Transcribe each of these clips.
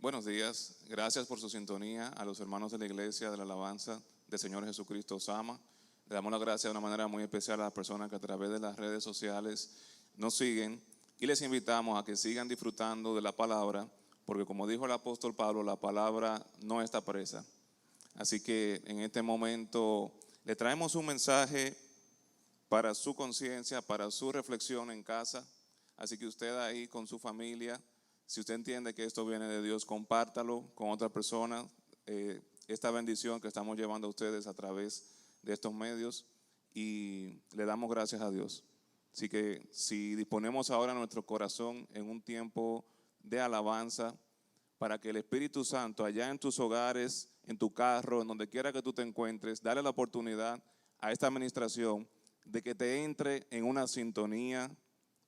Buenos días, gracias por su sintonía a los hermanos de la iglesia de la alabanza del Señor Jesucristo os ama. Le damos las gracias de una manera muy especial a las personas que a través de las redes sociales nos siguen y les invitamos a que sigan disfrutando de la palabra, porque como dijo el apóstol Pablo, la palabra no está presa. Así que en este momento le traemos un mensaje para su conciencia, para su reflexión en casa. Así que usted ahí con su familia, si usted entiende que esto viene de Dios, compártalo con otras personas, esta bendición que estamos llevando a ustedes a través de estos medios, y le damos gracias a Dios. Así que si disponemos ahora nuestro corazón en un tiempo de alabanza, para que el Espíritu Santo allá en tus hogares, en tu carro, en donde quiera que tú te encuentres, dale la oportunidad a esta administración de que te entre en una sintonía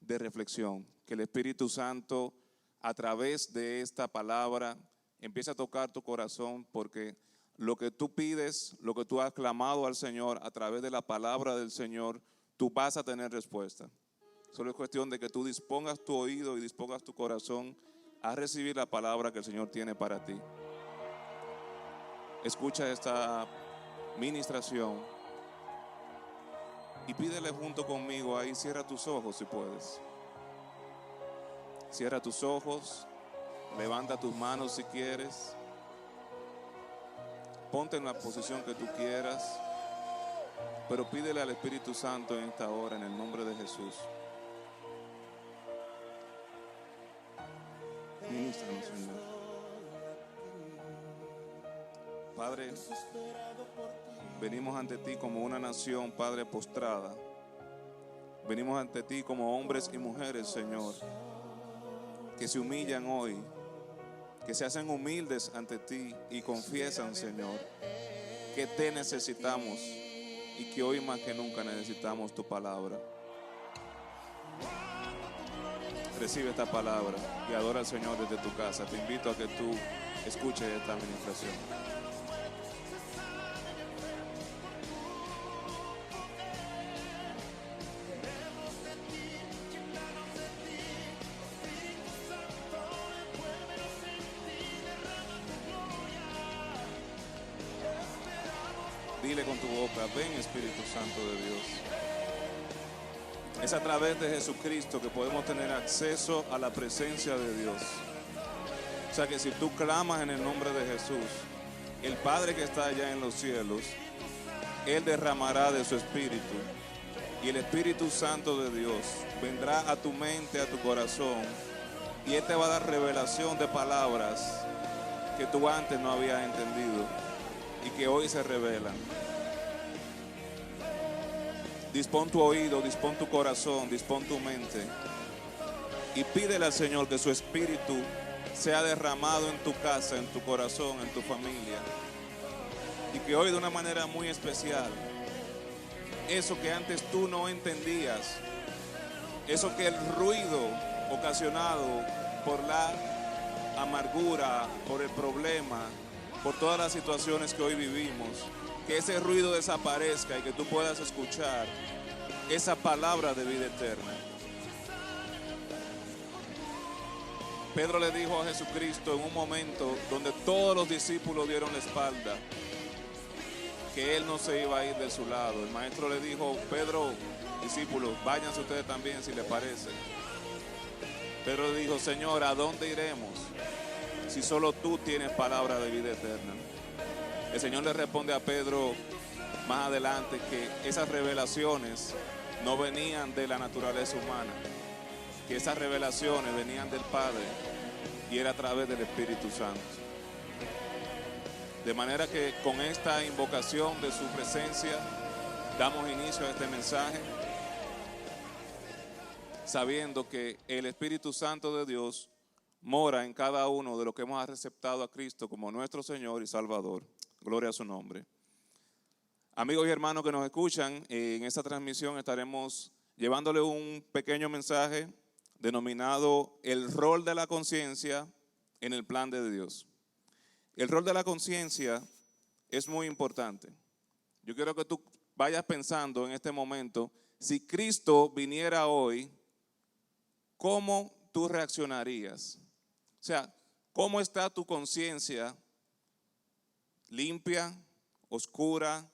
de reflexión, que el Espíritu Santo a través de esta palabra empiece a tocar tu corazón, porque lo que tú pides, lo que tú has clamado al Señor a través de la palabra del Señor, tú vas a tener respuesta. Solo es cuestión de que tú dispongas tu oído y dispongas tu corazón a recibir la palabra que el Señor tiene para ti. Escucha esta ministración y pídele junto conmigo ahí. Cierra tus ojos si puedes. Cierra tus ojos, levanta tus manos si quieres. Ponte en la posición que tú quieras, pero pídele al Espíritu Santo en esta hora, en el nombre de Jesús. Ministranos, Señor. Padre, venimos ante ti como una nación, Padre, postrada. Venimos ante ti como hombres y mujeres, Señor, que se humillan hoy, que se hacen humildes ante ti y confiesan, Señor, que te necesitamos y que hoy más que nunca necesitamos tu palabra. Recibe esta palabra y adora al Señor desde tu casa. Te invito a que tú escuches esta administración. Dile con tu boca: ven, Espíritu Santo de Dios. Es a través de Jesucristo que podemos tener acceso a la presencia de Dios. O sea que si tú clamas en el nombre de Jesús, el Padre que está allá en los cielos, Él derramará de su Espíritu, y el Espíritu Santo de Dios vendrá a tu mente, a tu corazón, y Él te va a dar revelación de palabras que tú antes no habías entendido y que hoy se revelan. Dispón tu oído, dispón tu corazón, dispón tu mente y pídele al Señor que su Espíritu sea derramado en tu casa, en tu corazón, en tu familia, y que hoy de una manera muy especial, eso que antes tú no entendías, eso que el ruido ocasionado por la amargura, por el problema, por todas las situaciones que hoy vivimos, que ese ruido desaparezca y que tú puedas escuchar esa palabra de vida eterna. Pedro le dijo a Jesucristo en un momento donde todos los discípulos dieron la espalda, que él no se iba a ir de su lado. El maestro le dijo: Pedro, discípulos, váyanse ustedes también si les parece. Pedro le dijo: Señor, ¿a dónde iremos si solo tú tienes palabra de vida eterna? El Señor le responde a Pedro más adelante que esas revelaciones no venían de la naturaleza humana, que esas revelaciones venían del Padre y era a través del Espíritu Santo. De manera que con esta invocación de su presencia damos inicio a este mensaje, sabiendo que el Espíritu Santo de Dios mora en cada uno de los que hemos aceptado a Cristo como nuestro Señor y Salvador. Gloria a su nombre. Amigos y hermanos que nos escuchan, en esta transmisión estaremos llevándole un pequeño mensaje denominado el rol de la conciencia en el plan de Dios. El rol de la conciencia es muy importante. Yo quiero que tú vayas pensando en este momento, si Cristo viniera hoy, ¿cómo tú reaccionarías? O sea, ¿Cómo está tu conciencia? ¿Limpia, oscura?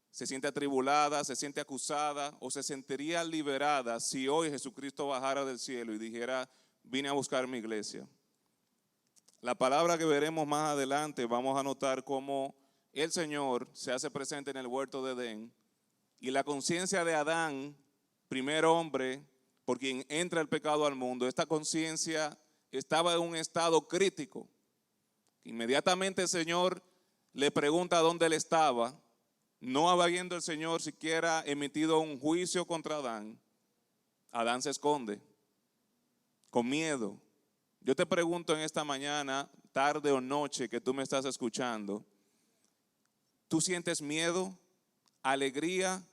¿Se siente atribulada, se siente acusada o se sentiría liberada si hoy Jesucristo bajara del cielo y dijera, vine a buscar mi iglesia? La palabra que veremos más adelante, vamos a notar cómo el Señor se hace presente en el huerto de Edén y la conciencia de Adán, primer hombre por quien entra el pecado al mundo, esta conciencia estaba en un estado crítico. Inmediatamente el Señor le pregunta dónde él estaba, no habiendo el Señor siquiera emitido un juicio contra Adán. Adán se esconde con miedo. Yo te pregunto en esta mañana, tarde o noche que tú me estás escuchando, ¿tú sientes miedo, alegría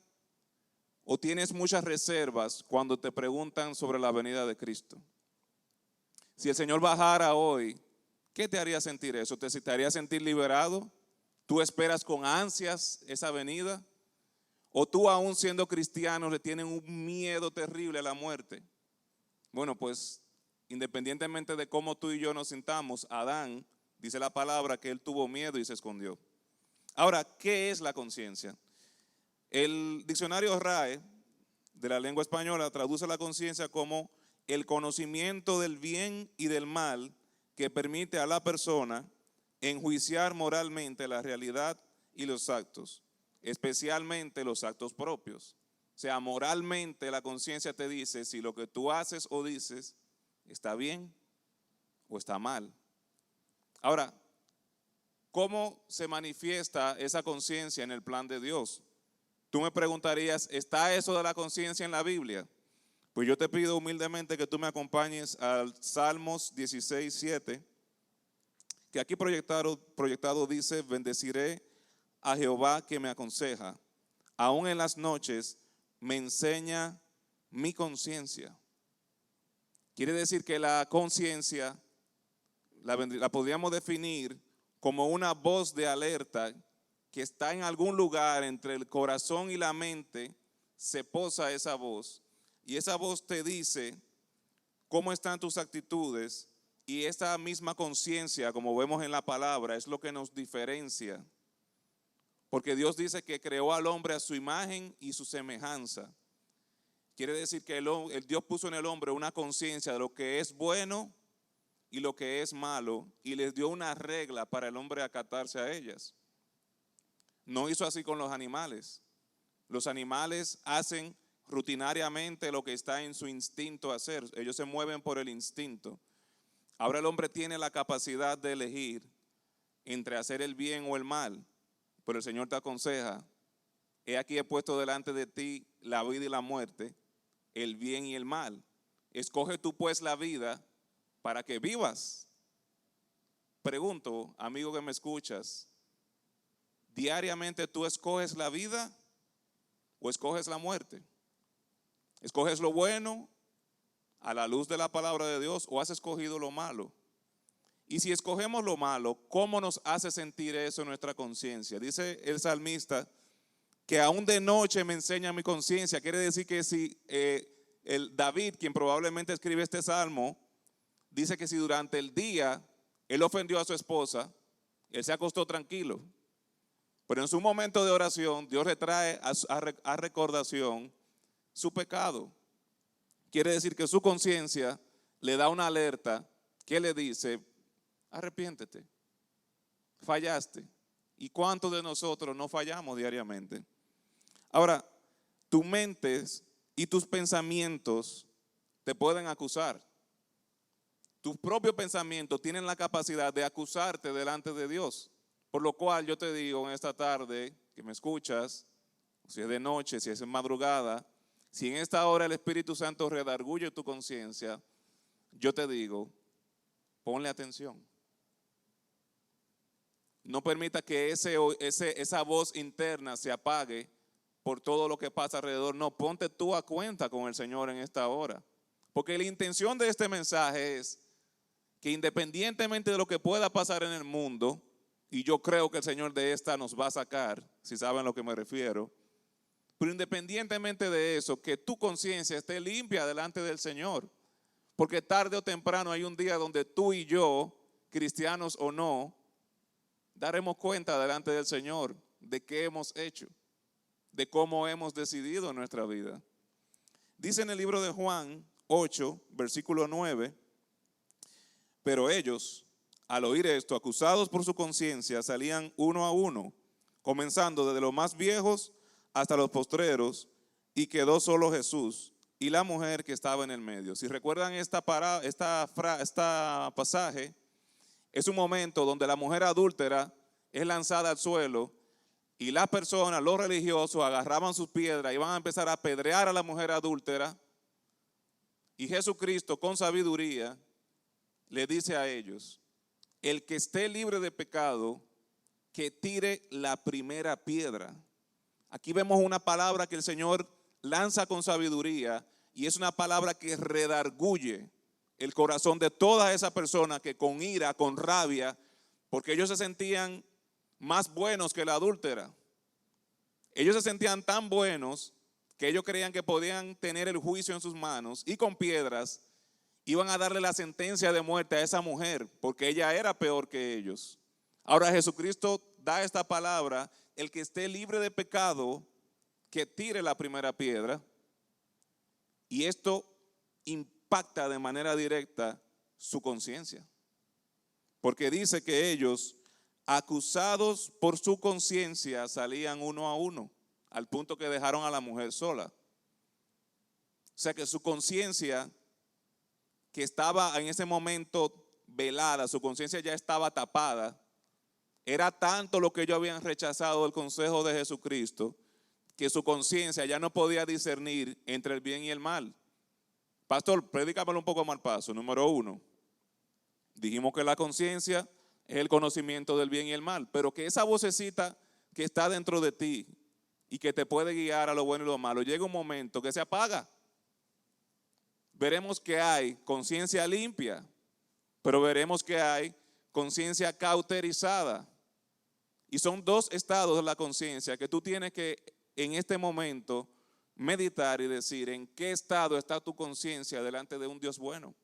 o tienes muchas reservas cuando te preguntan sobre la venida de Cristo? Si el Señor bajara hoy, ¿qué te haría sentir eso? ¿Te haría sentir liberado? ¿Tú esperas con ansias esa venida? ¿O tú aún siendo cristiano le tienes un miedo terrible a la muerte? Bueno, pues independientemente de cómo tú y yo nos sintamos, Adán, dice la palabra que él tuvo miedo y se escondió. Ahora, ¿qué es la conciencia? El diccionario RAE de la lengua española traduce la conciencia como el conocimiento del bien y del mal que permite a la persona enjuiciar moralmente la realidad y los actos, especialmente los actos propios. O sea, moralmente la conciencia te dice si lo que tú haces o dices está bien o está mal. Ahora, ¿cómo se manifiesta esa conciencia en el plan de Dios? Tú me preguntarías, ¿está eso de la conciencia en la Biblia? Pues yo te pido humildemente que tú me acompañes al Salmos 16:7, que aquí proyectado dice, bendeciré a Jehová que me aconseja, aún en las noches me enseña mi conciencia. Quiere decir que la conciencia la podríamos definir como una voz de alerta que está en algún lugar entre el corazón y la mente, se posa esa voz y esa voz te dice cómo están tus actitudes y esa misma conciencia, como vemos en la palabra, es lo que nos diferencia. Porque Dios dice que creó al hombre a su imagen y su semejanza. Quiere decir que el Dios puso en el hombre una conciencia de lo que es bueno y lo que es malo y les dio una regla para el hombre acatarse a ellas. No hizo así con los animales. Los animales hacen rutinariamente lo que está en su instinto hacer. Ellos se mueven por el instinto. Ahora el hombre tiene la capacidad de elegir entre hacer el bien o el mal. Pero el Señor te aconseja, he aquí he puesto delante de ti la vida y la muerte, el bien y el mal. Escoge tú pues la vida para que vivas. Pregunto, amigo que me escuchas, ¿diariamente tú escoges la vida o escoges la muerte? ¿Escoges lo bueno a la luz de la palabra de Dios o has escogido lo malo? Y si escogemos lo malo, ¿cómo nos hace sentir eso en nuestra conciencia? Dice el salmista que aún de noche me enseña mi conciencia. Quiere decir que si el David, quien probablemente escribe este salmo, dice que si durante el día él ofendió a su esposa, él se acostó tranquilo. Pero en su momento de oración, Dios le trae a recordación su pecado. Quiere decir que su conciencia le da una alerta que le dice, arrepiéntete, fallaste. ¿Y cuántos de nosotros no fallamos diariamente? Ahora, tu mente y tus pensamientos te pueden acusar. Tus propios pensamientos tienen la capacidad de acusarte delante de Dios. Por lo cual yo te digo en esta tarde que me escuchas, si es de noche, si es en madrugada, si en esta hora el Espíritu Santo redarguye tu conciencia, yo te digo, ponle atención. No permita que esa voz interna se apague por todo lo que pasa alrededor. No, ponte tú a cuenta con el Señor en esta hora. Porque la intención de este mensaje es que independientemente de lo que pueda pasar en el mundo, y yo creo que el Señor de esta nos va a sacar, si saben a lo que me refiero, pero independientemente de eso, que tu conciencia esté limpia delante del Señor. Porque tarde o temprano hay un día donde tú y yo cristianos o no, daremos cuenta delante del Señor de qué hemos hecho, de cómo hemos decidido en nuestra vida. Dice en el libro de Juan 8, versículo 9, pero ellos, al oír esto, acusados por su conciencia, salían uno a uno, comenzando desde los más viejos hasta los postreros, y quedó solo Jesús y la mujer que estaba en el medio. Si recuerdan esta pasaje, es un momento donde la mujer adúltera es lanzada al suelo y las personas, los religiosos, agarraban sus piedras y iban a empezar a apedrear a la mujer adúltera. Y Jesucristo, con sabiduría, le dice a ellos: el que esté libre de pecado, que tire la primera piedra. Aquí vemos una palabra que el Señor lanza con sabiduría y es una palabra que redarguye el corazón de todas esas personas que con ira, con rabia, porque ellos se sentían más buenos que la adúltera. Ellos se sentían tan buenos que ellos creían que podían tener el juicio en sus manos y con piedras iban a darle la sentencia de muerte a esa mujer porque ella era peor que ellos. Ahora Jesucristo da esta palabra: el que esté libre de pecado, que tire la primera piedra. Y esto impacta de manera directa su conciencia, porque dice que ellos, acusados por su conciencia, salían uno a uno, al punto que dejaron a la mujer sola. O sea que su conciencia, que estaba en ese momento velada, su conciencia ya estaba tapada, era tanto lo que ellos habían rechazado el consejo de Jesucristo, que su conciencia ya no podía discernir entre el bien y el mal. Pastor, predícamelo un poco más al paso. Número 1, dijimos que la conciencia es el conocimiento del bien y el mal, pero que esa vocecita que está dentro de ti y que te puede guiar a lo bueno y lo malo, llega un momento que se apaga. Veremos que hay conciencia limpia, pero veremos que hay conciencia cauterizada. Y son dos estados de la conciencia que tú tienes que en este momento meditar y decir en qué estado está tu conciencia delante de un Dios bueno.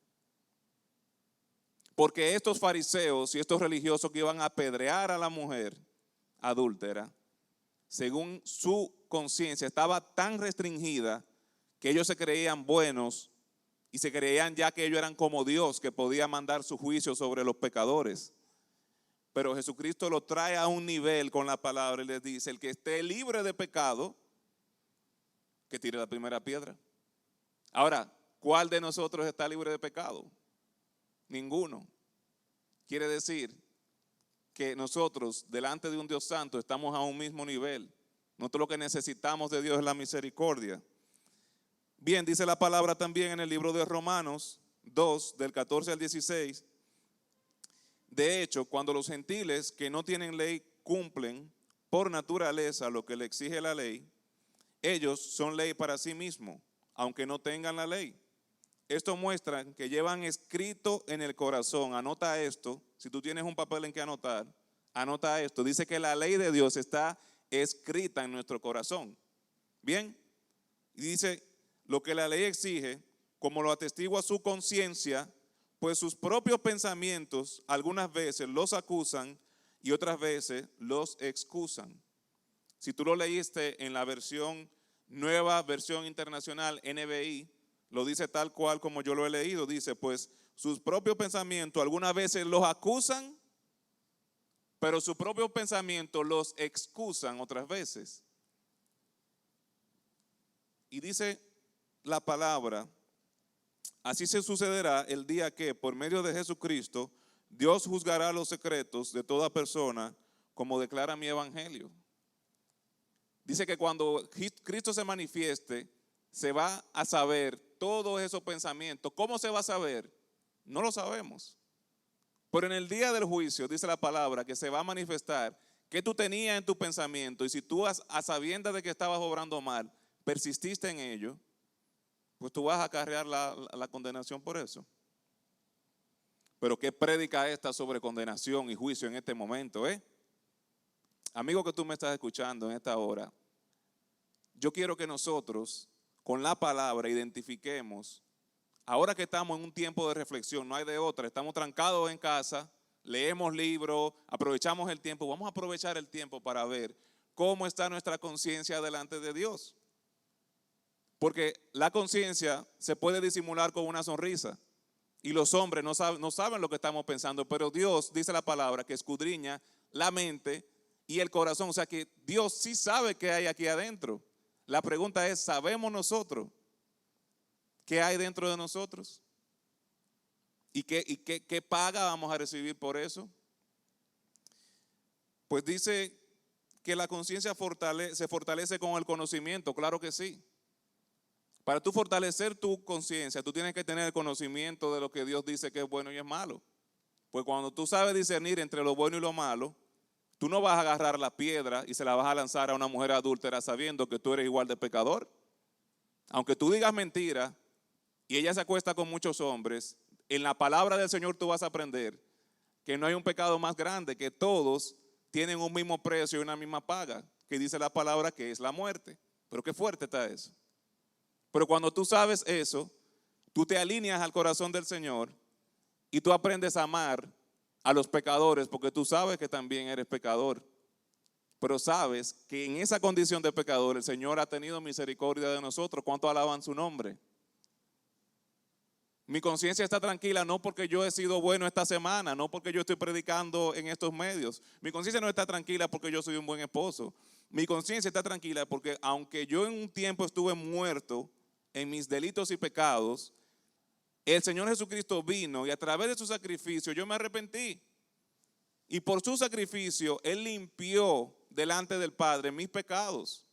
Porque estos fariseos y estos religiosos que iban a apedrear a la mujer adúltera, según su conciencia estaba tan restringida que ellos se creían buenos y se creían ya que ellos eran como Dios, que podía mandar su juicio sobre los pecadores. Pero Jesucristo lo trae a un nivel con la palabra y les dice: el que esté libre de pecado, que tire la primera piedra. Ahora, ¿cuál de nosotros está libre de pecado? Ninguno. Quiere decir que nosotros, delante de un Dios santo, estamos a un mismo nivel. Nosotros lo que necesitamos de Dios es la misericordia. Bien, dice la palabra también en el libro de Romanos 2, del 14 al 16. De hecho, cuando los gentiles que no tienen ley cumplen por naturaleza lo que le exige la ley, ellos son ley para sí mismos, aunque no tengan la ley. Esto muestra que llevan escrito en el corazón. Anota esto, si tú tienes un papel en que anotar, anota esto. Dice que la ley de Dios está escrita en nuestro corazón. Bien, y dice lo que la ley exige, como lo atestigua su conciencia, pues sus propios pensamientos algunas veces los acusan y otras veces los excusan. Si tú lo leíste en la versión Nueva Versión Internacional, NBI, lo dice tal cual como yo lo he leído. Dice, pues sus propios pensamientos algunas veces los acusan, pero sus propios pensamientos los excusan otras veces. Y dice la palabra: así se sucederá el día que, por medio de Jesucristo, Dios juzgará los secretos de toda persona, como declara mi evangelio. Dice que cuando Cristo se manifieste, se va a saber todos esos pensamientos. ¿Cómo se va a saber? No lo sabemos. Pero en el día del juicio, dice la palabra, que se va a manifestar qué tú tenías en tu pensamiento. Y si tú, a sabiendas de que estabas obrando mal, persististe en ello, pues tú vas a acarrear la condenación por eso. Pero ¿qué prédica esta sobre condenación y juicio en este momento, Amigo que tú me estás escuchando en esta hora, yo quiero que nosotros con la palabra identifiquemos, ahora que estamos en un tiempo de reflexión, no hay de otra, estamos trancados en casa, leemos libros, aprovechamos el tiempo. Vamos a aprovechar el tiempo para ver cómo está nuestra conciencia delante de Dios. Porque la conciencia se puede disimular con una sonrisa. Y los hombres no saben lo que estamos pensando, pero Dios, dice la palabra, que escudriña la mente y el corazón. O sea que Dios sí sabe qué hay aquí adentro. La pregunta es, ¿sabemos nosotros qué hay dentro de nosotros? ¿Y qué paga vamos a recibir por eso? Pues dice que la conciencia se fortalece con el conocimiento, claro que sí. Para tú fortalecer tu conciencia, tú tienes que tener el conocimiento de lo que Dios dice que es bueno y es malo. Pues cuando tú sabes discernir entre lo bueno y lo malo, tú no vas a agarrar la piedra y se la vas a lanzar a una mujer adúltera sabiendo que tú eres igual de pecador. Aunque tú digas mentira y ella se acuesta con muchos hombres, en la palabra del Señor tú vas a aprender que no hay un pecado más grande, que todos tienen un mismo precio y una misma paga, que dice la palabra que es la muerte. Pero qué fuerte está eso. Pero cuando tú sabes eso, tú te alineas al corazón del Señor y tú aprendes a amar a los pecadores porque tú sabes que también eres pecador. Pero sabes que en esa condición de pecador el Señor ha tenido misericordia de nosotros. ¿Cuánto alaban su nombre? Mi conciencia está tranquila no porque yo he sido bueno esta semana, no porque yo estoy predicando en estos medios. Mi conciencia no está tranquila porque yo soy un buen esposo. Mi conciencia está tranquila porque aunque yo en un tiempo estuve muerto en mis delitos y pecados, el Señor Jesucristo vino y a través de su sacrificio yo me arrepentí. Y por su sacrificio Él limpió delante del Padre mis pecados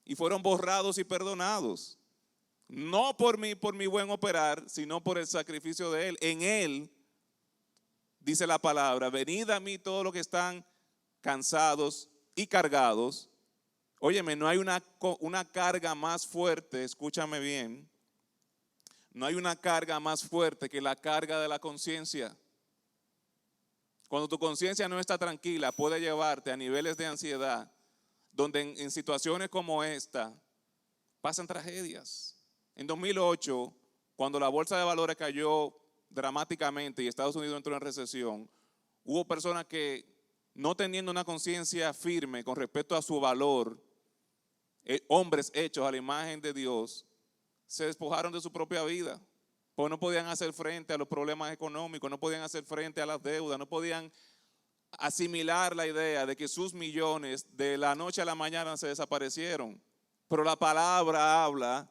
y fueron borrados y perdonados. No por mi buen operar, sino por el sacrificio de Él. En Él, dice la palabra, venid a mí todos los que están cansados y cargados. Óyeme, no hay una carga más fuerte, escúchame bien. No hay una carga más fuerte que la carga de la conciencia. Cuando tu conciencia no está tranquila, puede llevarte a niveles de ansiedad, donde en situaciones como esta pasan tragedias. En 2008, cuando la bolsa de valores cayó dramáticamente y Estados Unidos entró en recesión, hubo personas que, no teniendo una conciencia firme con respecto a su valor, hombres hechos a la imagen de Dios, se despojaron de su propia vida. Pues no podían hacer frente a los problemas económicos, no podían hacer frente a las deudas, no podían asimilar la idea de que sus millones de la noche a la mañana se desaparecieron. Pero la palabra habla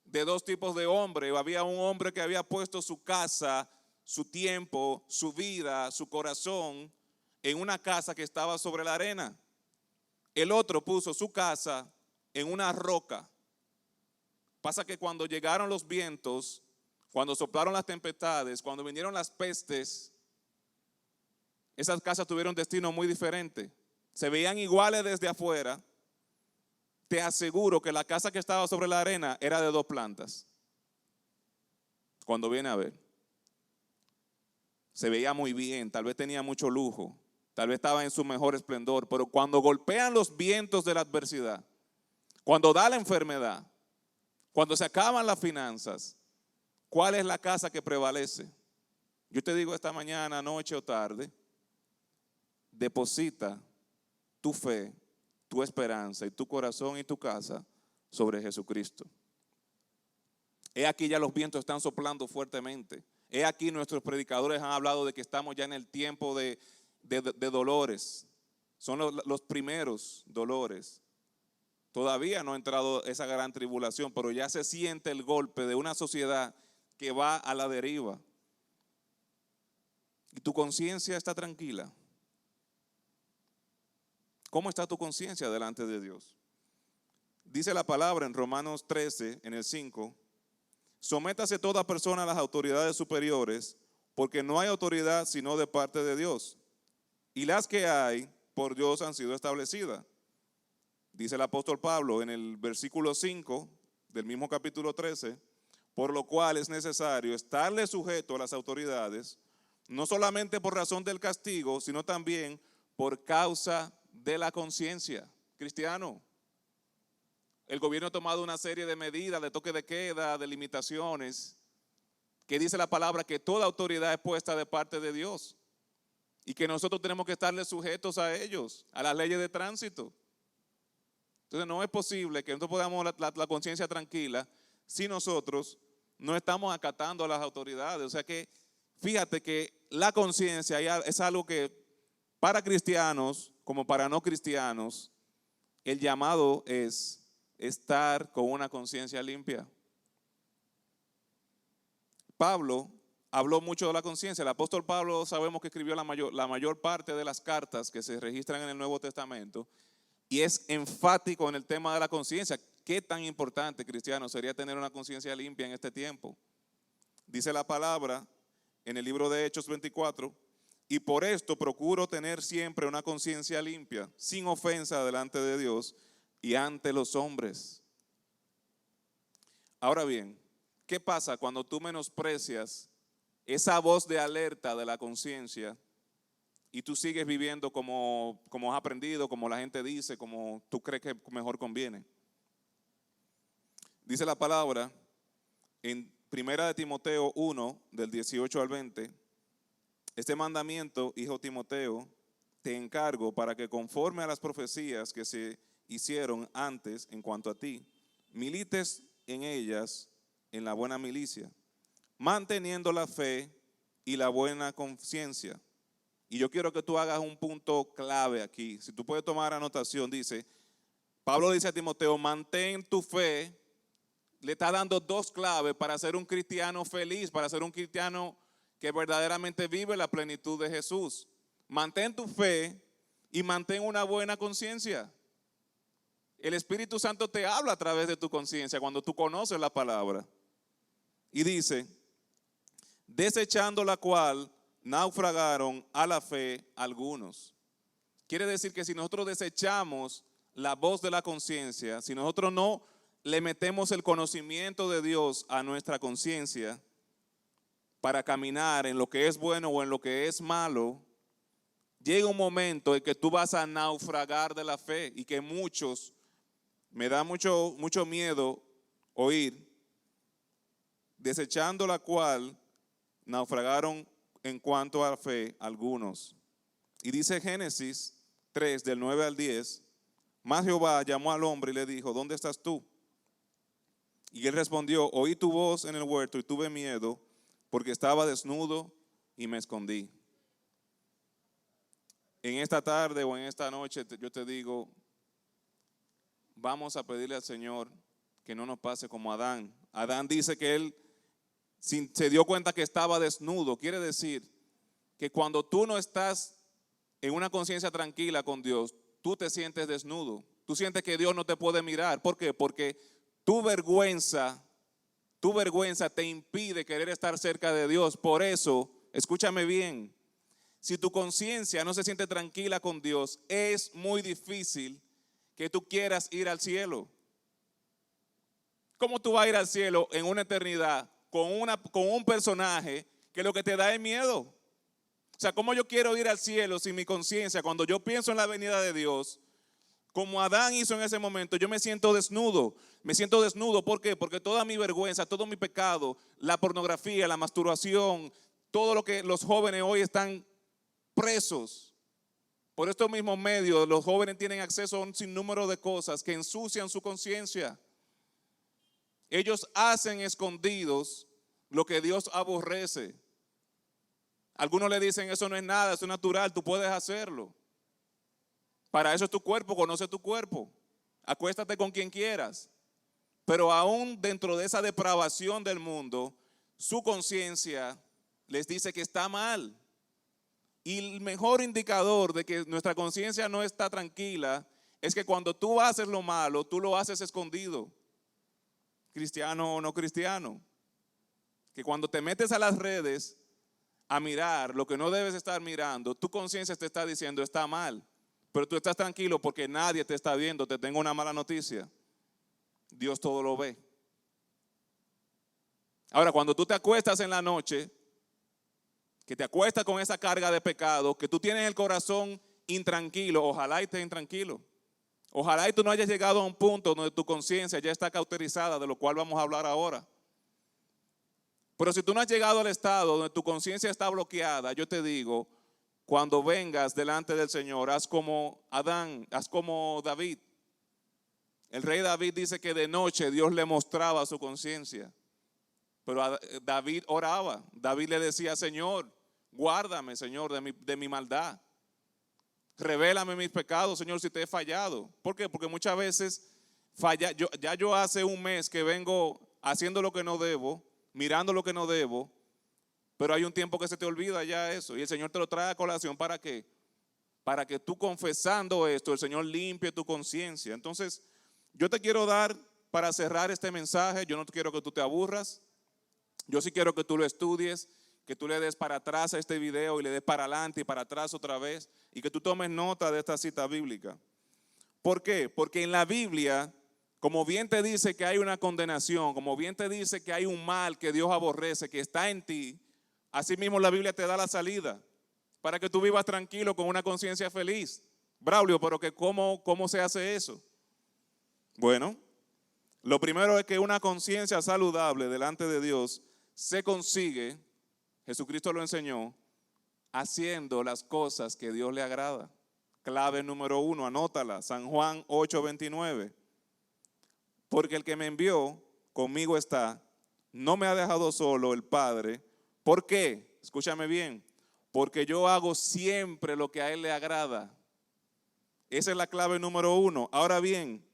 de dos tipos de hombres. Había un hombre que había puesto su casa, su tiempo, su vida, su corazón en una casa que estaba sobre la arena. El otro puso su casa en una roca. Pasa que cuando llegaron los vientos, cuando soplaron las tempestades, cuando vinieron las pestes, esas casas tuvieron destino muy diferente. Se veían iguales desde afuera. Te aseguro que la casa que estaba sobre la arena era de 2 plantas. Cuando viene a ver, se veía muy bien, tal vez tenía mucho lujo, tal vez estaba en su mejor esplendor, pero cuando golpean los vientos de la adversidad, cuando da la enfermedad, cuando se acaban las finanzas, ¿cuál es la casa que prevalece? Yo te digo esta mañana, noche o tarde, deposita tu fe, tu esperanza y tu corazón y tu casa sobre Jesucristo. He aquí ya los vientos están soplando fuertemente. He aquí nuestros predicadores han hablado de que estamos ya en el tiempo de dolores. Son los primeros dolores. Todavía no ha entrado esa gran tribulación, pero ya se siente el golpe de una sociedad que va a la deriva. ¿Y tu conciencia está tranquila? ¿Cómo está tu conciencia delante de Dios? Dice la palabra en Romanos 13, en el 5, sométase toda persona a las autoridades superiores, porque no hay autoridad sino de parte de Dios. Y las que hay, por Dios han sido establecidas. Dice el apóstol Pablo en el versículo 5 del mismo capítulo 13, por lo cual es necesario estarle sujeto a las autoridades, no solamente por razón del castigo, sino también por causa de la conciencia. Cristiano, el gobierno ha tomado una serie de medidas de toque de queda, de limitaciones, que dice la palabra que toda autoridad es puesta de parte de Dios. y que nosotros tenemos que estarle sujetos a ellos, a las leyes de tránsito. Entonces no es posible que nosotros podamos la conciencia tranquila si nosotros no estamos acatando a las autoridades. O sea que fíjate que la conciencia es algo que para cristianos como para no cristianos, el llamado es estar con una conciencia limpia. Pablo habló mucho de la conciencia. El apóstol Pablo sabemos que escribió la mayor parte de las cartas que se registran en el Nuevo Testamento y es enfático en el tema de la conciencia. ¿Qué tan importante, cristiano, sería tener una conciencia limpia en este tiempo? Dice la palabra en el libro de Hechos 24, y por esto procuro tener siempre una conciencia limpia, sin ofensa delante de Dios y ante los hombres. Ahora bien, ¿qué pasa cuando tú menosprecias esa voz de alerta de la conciencia y tú sigues viviendo como has aprendido, como la gente dice, como tú crees que mejor conviene? Dice la palabra en 1 Timoteo 1, del 18 al 20, este mandamiento, hijo Timoteo, te encargo para que conforme a las profecías que se hicieron antes en cuanto a ti, milites en ellas en la buena milicia, manteniendo la fe y la buena conciencia. Y yo quiero que tú hagas un punto clave aquí. Si tú puedes tomar anotación, Pablo dice a Timoteo, mantén tu fe. Le está dando dos claves para ser un cristiano feliz, para ser un cristiano que verdaderamente vive la plenitud de Jesús. Mantén tu fe y mantén una buena conciencia. El Espíritu Santo te habla a través de tu conciencia cuando tú conoces la palabra. Y dice, desechando la cual naufragaron a la fe algunos. Quiere decir que si nosotros desechamos la voz de la conciencia, si nosotros no le metemos el conocimiento de Dios a nuestra conciencia para caminar en lo que es bueno o en lo que es malo, llega un momento en que tú vas a naufragar de la fe y que muchos, me da mucho miedo oír, desechando la cual naufragaron en cuanto a la fe algunos. Y dice Génesis 3, del 9 al 10, mas Jehová llamó al hombre y le dijo, ¿dónde estás tú? Y él respondió, oí tu voz en el huerto y tuve miedo porque estaba desnudo y me escondí. En esta tarde o en esta noche yo te digo, vamos a pedirle al Señor que no nos pase como Adán. Adán dice que él se dio cuenta que estaba desnudo. Quiere decir que cuando tú no estás en una conciencia tranquila con Dios, tú te sientes desnudo. Tú sientes que Dios no te puede mirar. ¿Por qué? Porque tu vergüenza te impide querer estar cerca de Dios. Por eso, escúchame bien, si tu conciencia no se siente tranquila con Dios, es muy difícil que tú quieras ir al cielo. ¿Cómo tú vas a ir al cielo en una eternidad con un personaje que lo que te da es miedo? O sea, ¿cómo yo quiero ir al cielo sin mi conciencia cuando yo pienso en la venida de Dios? Como Adán hizo en ese momento, yo me siento desnudo. Me siento desnudo, ¿por qué? Porque toda mi vergüenza, todo mi pecado, la pornografía, la masturbación, todo lo que los jóvenes hoy están presos. Por estos mismos medios, los jóvenes tienen acceso a un sinnúmero de cosas que ensucian su conciencia. Ellos hacen escondidos lo que Dios aborrece. Algunos le dicen, eso no es nada, eso es natural, tú puedes hacerlo. Para eso es tu cuerpo, conoce tu cuerpo. Acuéstate con quien quieras. Pero aún dentro de esa depravación del mundo, su conciencia les dice que está mal. Y el mejor indicador de que nuestra conciencia no está tranquila es que cuando tú haces lo malo, tú lo haces escondido. Cristiano o no cristiano. Que cuando te metes a las redes a mirar lo que no debes estar mirando, tu conciencia te está diciendo está mal. Pero tú estás tranquilo porque nadie te está viendo. Te tengo una mala noticia. Dios todo lo ve. Ahora, cuando tú te acuestas en la noche, que te acuestas con esa carga de pecado, que tú tienes el corazón intranquilo, ojalá y estés intranquilo. Ojalá y tú no hayas llegado a un punto donde tu conciencia ya está cauterizada, de lo cual vamos a hablar ahora. Pero si tú no has llegado al estado donde tu conciencia está bloqueada, yo te digo, cuando vengas delante del Señor, haz como Adán, haz como David. El rey David dice que de noche Dios le mostraba su conciencia. Pero David oraba. David le decía, Señor, guárdame, Señor, de mi maldad. Revélame mis pecados, Señor, si te he fallado. ¿Por qué? Porque muchas veces yo hace un mes que vengo haciendo lo que no debo, mirando lo que no debo, pero hay un tiempo que se te olvida ya eso. Y el Señor te lo trae a colación. ¿Para qué? Para que tú confesando esto, el Señor limpie tu conciencia. Entonces, yo te quiero dar, para cerrar este mensaje, yo no quiero que tú te aburras. Yo sí quiero que tú lo estudies, que tú le des para atrás a este video y le des para adelante y para atrás otra vez y que tú tomes nota de esta cita bíblica. ¿Por qué? Porque en la Biblia, como bien te dice que hay una condenación, como bien te dice que hay un mal que Dios aborrece, que está en ti, así mismo la Biblia te da la salida para que tú vivas tranquilo con una conciencia feliz. Braulio, pero que ¿cómo se hace eso? Bueno, lo primero es que una conciencia saludable delante de Dios se consigue, Jesucristo lo enseñó, haciendo las cosas que Dios le agrada. Clave número 1, anótala, San Juan 8:29. Porque el que me envió conmigo está, no me ha dejado solo el Padre. ¿Por qué? Escúchame bien, porque yo hago siempre lo que a Él le agrada. Esa es la clave número 1. Ahora bien,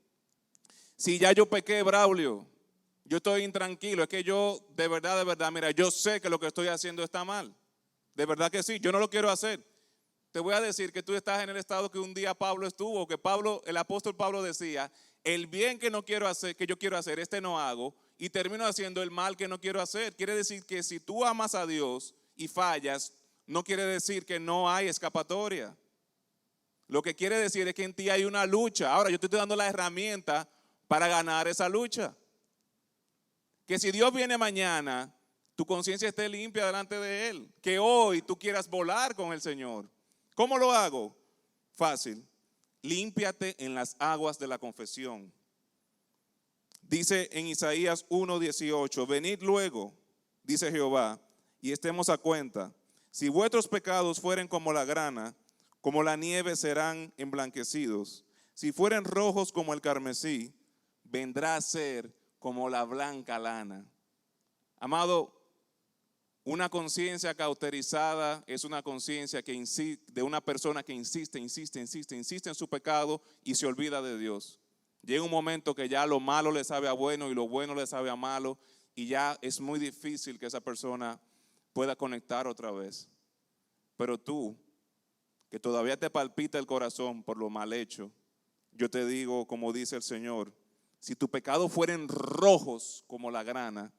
si ya yo pequé, Braulio, yo estoy intranquilo, es que yo de verdad, mira, yo sé que lo que estoy haciendo está mal. De verdad que sí, yo no lo quiero hacer. Te voy a decir que tú estás en el estado que un día Pablo estuvo, que el apóstol Pablo decía, el bien que no quiero hacer, que yo quiero hacer, no hago, y termino haciendo el mal que no quiero hacer. Quiere decir que si tú amas a Dios y fallas, no quiere decir que no hay escapatoria. Lo que quiere decir es que en ti hay una lucha. Ahora yo te estoy dando la herramienta para ganar esa lucha. Que si Dios viene mañana, tu conciencia esté limpia delante de Él. Que hoy tú quieras volar con el Señor. ¿Cómo lo hago? Fácil. Límpiate en las aguas de la confesión. Dice en Isaías 1:18, venid luego, dice Jehová, y estemos a cuenta. Si vuestros pecados fueren como la grana, como la nieve serán emblanquecidos. Si fueren rojos como el carmesí, vendrá a ser como la blanca lana. Amado, una conciencia cauterizada es una conciencia de una persona que insiste en su pecado y se olvida de Dios. Llega un momento que ya lo malo le sabe a bueno y lo bueno le sabe a malo y ya es muy difícil que esa persona pueda conectar otra vez. Pero tú, que todavía te palpita el corazón por lo mal hecho, yo te digo, como dice el Señor, si tus pecados fueren rojos como la grana,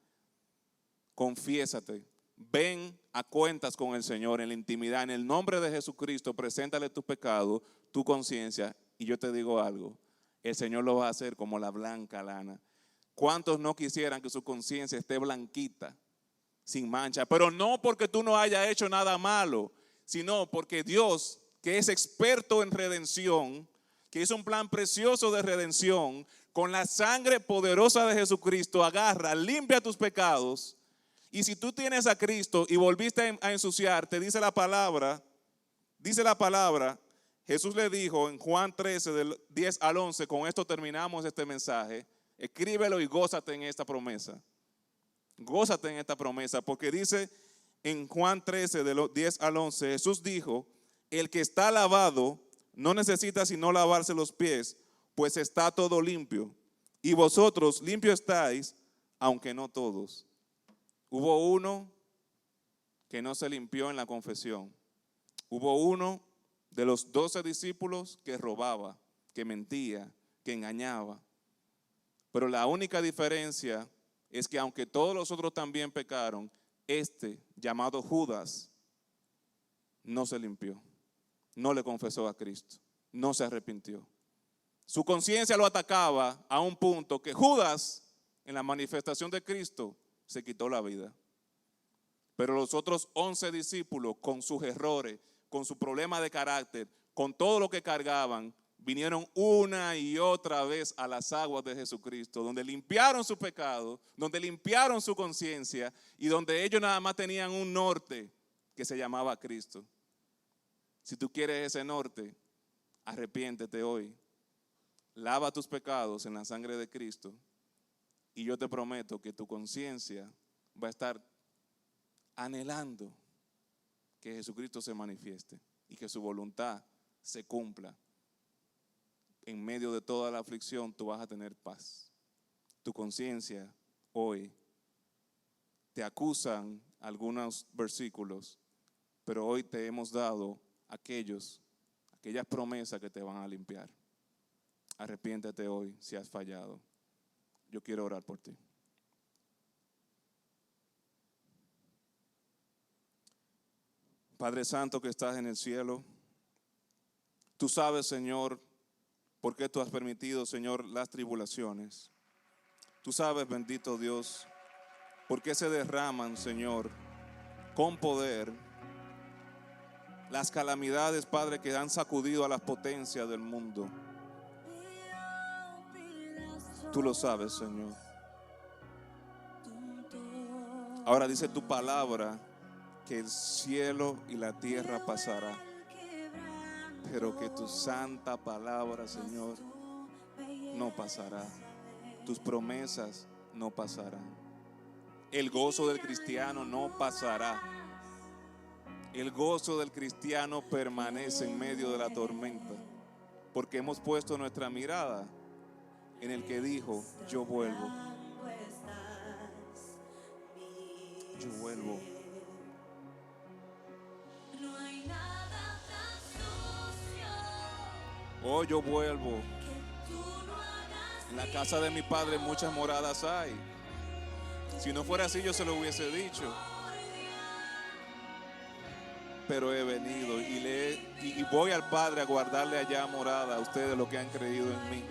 confiésate, ven a cuentas con el Señor en la intimidad, en el nombre de Jesucristo, preséntale tus pecados, tu conciencia, y yo te digo algo, el Señor lo va a hacer como la blanca lana. ¿Cuántos no quisieran que su conciencia esté blanquita, sin mancha? Pero no porque tú no hayas hecho nada malo, sino porque Dios, que es experto en redención, que hizo un plan precioso de redención, con la sangre poderosa de Jesucristo, agarra, limpia tus pecados. Y si tú tienes a Cristo y volviste a ensuciarte, dice la palabra, Jesús le dijo en Juan 13, del 10 al 11, con esto terminamos este mensaje, escríbelo y gózate en esta promesa. Gózate en esta promesa, porque dice en Juan 13, del 10 al 11, Jesús dijo, el que está lavado no necesita sino lavarse los pies, pues está todo limpio. Y vosotros limpios estáis, aunque no todos. Hubo uno que no se limpió en la confesión. Hubo uno de los 12 discípulos que robaba, que mentía, que engañaba. Pero la única diferencia es que aunque todos los otros también pecaron, este llamado Judas no se limpió, no le confesó a Cristo, no se arrepintió. Su conciencia lo atacaba a un punto que Judas, en la manifestación de Cristo, se quitó la vida. Pero los otros 11 discípulos, con sus errores, con su problema de carácter, con todo lo que cargaban, vinieron una y otra vez a las aguas de Jesucristo, donde limpiaron su pecado, donde limpiaron su conciencia y donde ellos nada más tenían un norte que se llamaba Cristo. Si tú quieres ese norte, arrepiéntete hoy. Lava tus pecados en la sangre de Cristo y yo te prometo que tu conciencia va a estar anhelando que Jesucristo se manifieste y que su voluntad se cumpla. En medio de toda la aflicción tú vas a tener paz. Tu conciencia hoy te acusan algunos versículos, pero hoy te hemos dado aquellas promesas que te van a limpiar. Arrepiéntete hoy si has fallado. Yo quiero orar por ti. Padre Santo que estás en el cielo, tú sabes, Señor, por qué tú has permitido, Señor, las tribulaciones. Tú sabes, bendito Dios, por qué se derraman, Señor, con poder las calamidades, Padre, que han sacudido a las potencias del mundo. Tú lo sabes, Señor. Ahora dice tu palabra que el cielo y la tierra pasará, pero que tu santa palabra, Señor, no pasará. Tus promesas no pasarán. El gozo del cristiano no pasará. El gozo del cristiano permanece en medio de la tormenta, porque hemos puesto nuestra mirada en el que dijo, yo vuelvo. Yo vuelvo. Oh, yo vuelvo. En la casa de mi padre muchas moradas hay. Si no fuera así yo se lo hubiese dicho. Pero he venido y voy al Padre a guardarle allá morada a ustedes los que han creído en mí.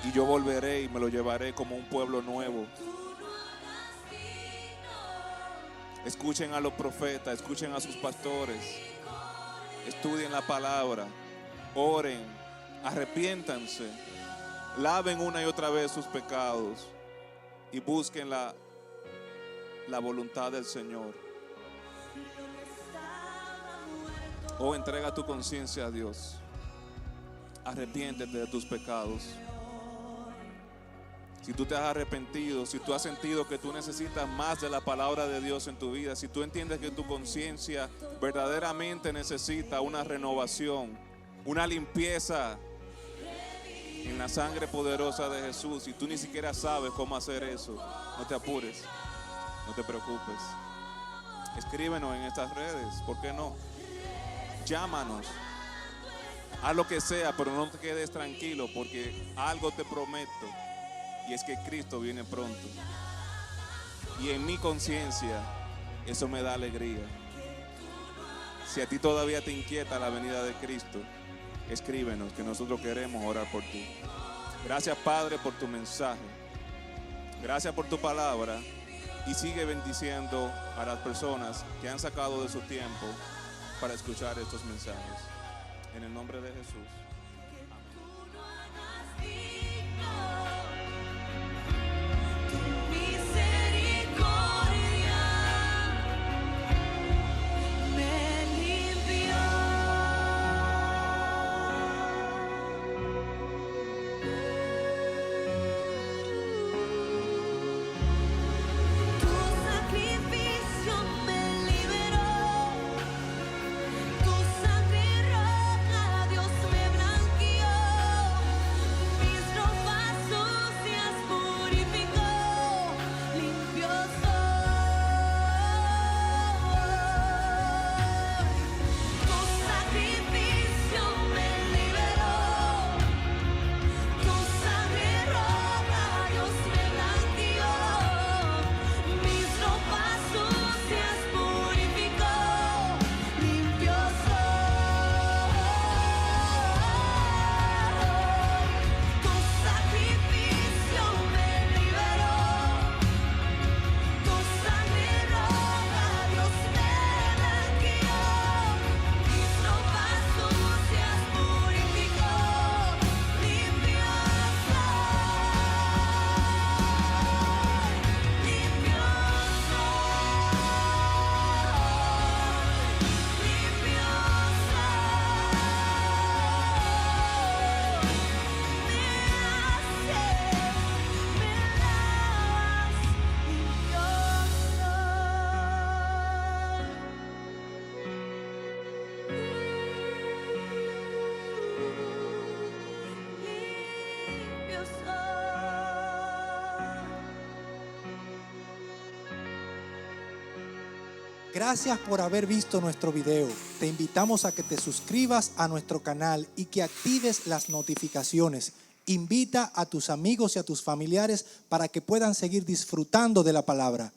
Y yo volveré y me lo llevaré como un pueblo nuevo. Escuchen a los profetas, escuchen a sus pastores. Estudien la palabra, oren, arrepiéntanse, laven una y otra vez sus pecados y busquen la voluntad del Señor. Oh, entrega tu conciencia a Dios. Arrepiéntete de tus pecados. Si tú te has arrepentido, si tú has sentido que tú necesitas más de la palabra de Dios en tu vida, si tú entiendes que tu conciencia verdaderamente necesita una renovación, una limpieza en la sangre poderosa de Jesús, y tú ni siquiera sabes cómo hacer eso, no te apures, no te preocupes. Escríbenos en estas redes, ¿por qué no? Llámanos, haz lo que sea, pero no te quedes tranquilo, porque algo te prometo, y es que Cristo viene pronto. Y en mi conciencia, eso me da alegría. Si a ti todavía te inquieta la venida de Cristo, escríbenos, que nosotros queremos orar por ti. Gracias, Padre, por tu mensaje. Gracias por tu palabra. Y sigue bendiciendo a las personas que han sacado de su tiempo para escuchar estos mensajes. En el nombre de Jesús. Tu sangre roja, Dios me Gracias por haber visto nuestro video. Te invitamos a que te suscribas a nuestro canal y que actives las notificaciones. Invita a tus amigos y a tus familiares para que puedan seguir disfrutando de la palabra.